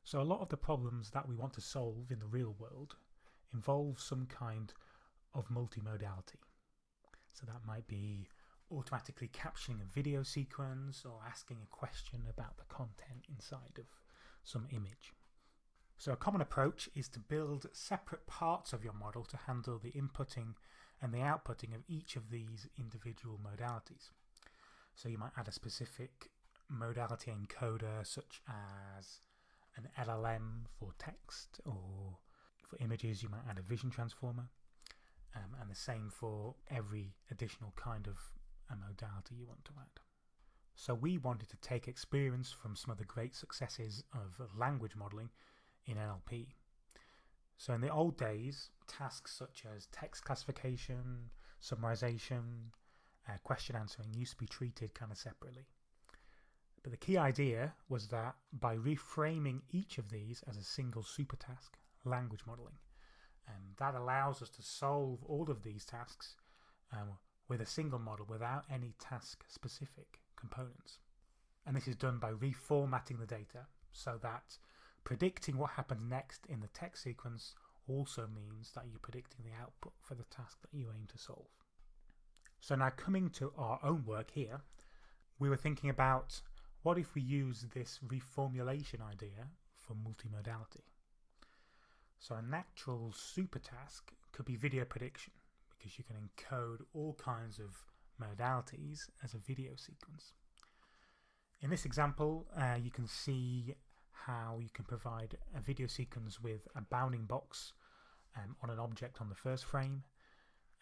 So a lot of the problems that we want to solve in the real world involve some kind of multimodality. So that might be automatically capturing a video sequence or asking a question about the content inside of some image. So a common approach is to build separate parts of your model to handle the inputting and the outputting of each of these individual modalities. So you might add a specific modality encoder such as an LLM for text, or for images you might add a vision transformer, and the same for every additional kind of a modality you want to add. So we wanted to take experience from some of the great successes of language modeling in NLP. So in the old days, tasks such as text classification, summarization, question answering used to be treated kind of separately. But the key idea was that by reframing each of these as a single supertask, language modeling, that allows us to solve all of these tasks with a single model without any task-specific components. And this is done by reformatting the data so that predicting what happens next in the text sequence also means that you're predicting the output for the task that you aim to solve. So now coming to our own work here, we were thinking about what if we use this reformulation idea for multimodality. So a natural supertask could be video prediction, because you can encode all kinds of modalities as a video sequence. In this example, you can see how you can provide a video sequence with a bounding box on an object on the first frame,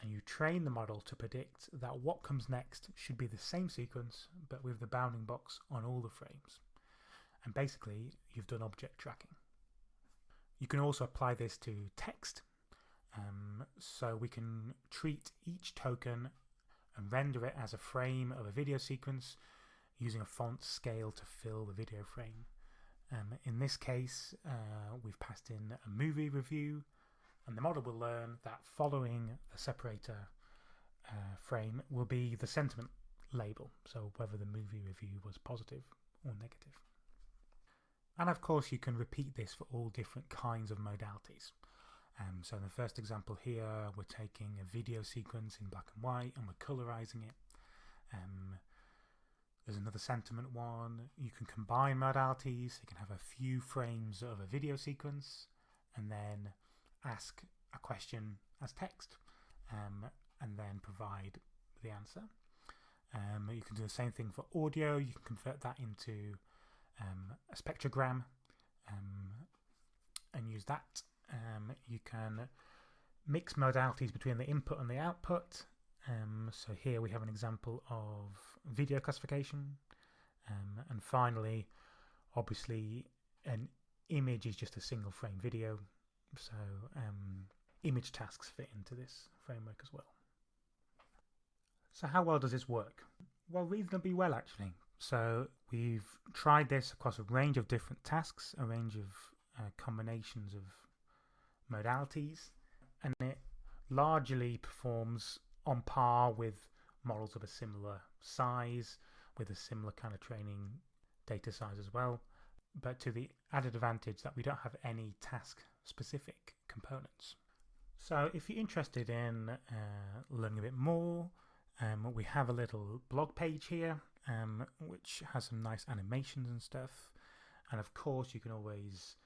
and you train the model to predict that what comes next should be the same sequence but with the bounding box on all the frames. And basically you've done object tracking. You can also apply this to text, so we can treat each token and render it as a frame of a video sequence using a font scale to fill the video frame. In this case, we've passed in a movie review, and the model will learn that following the separator frame will be the sentiment label, so whether the movie review was positive or negative. And of course you can repeat this for all different kinds of modalities. So in the first example here, we're taking a video sequence in black and white and we're colorizing it. There's another sentiment one. You can combine modalities. You can have a few frames of a video sequence and then ask a question as text, and then provide the answer. You can do the same thing for audio. You can convert that into a spectrogram and use that. You can mix modalities between the input and the output. So here we have an example of video classification. And finally, obviously, an image is just a single frame video. So image tasks fit into this framework as well. So how well does this work? Well, reasonably well actually. So we've tried this across a range of different tasks, a range of combinations of modalities, and it largely performs on par with models of a similar size, with a similar kind of training data size as well, but to the added advantage that we don't have any task-specific components. So if you're interested in learning a bit more, we have a little blog page here which has some nice animations and stuff, and of course you can always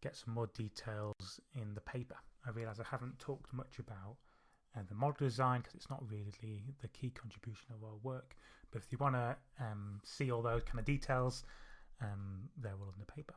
get some more details in the paper. I realise I haven't talked much about the model design because it's not really the key contribution of our work, but if you want to see all those kind of details, they're all in the paper.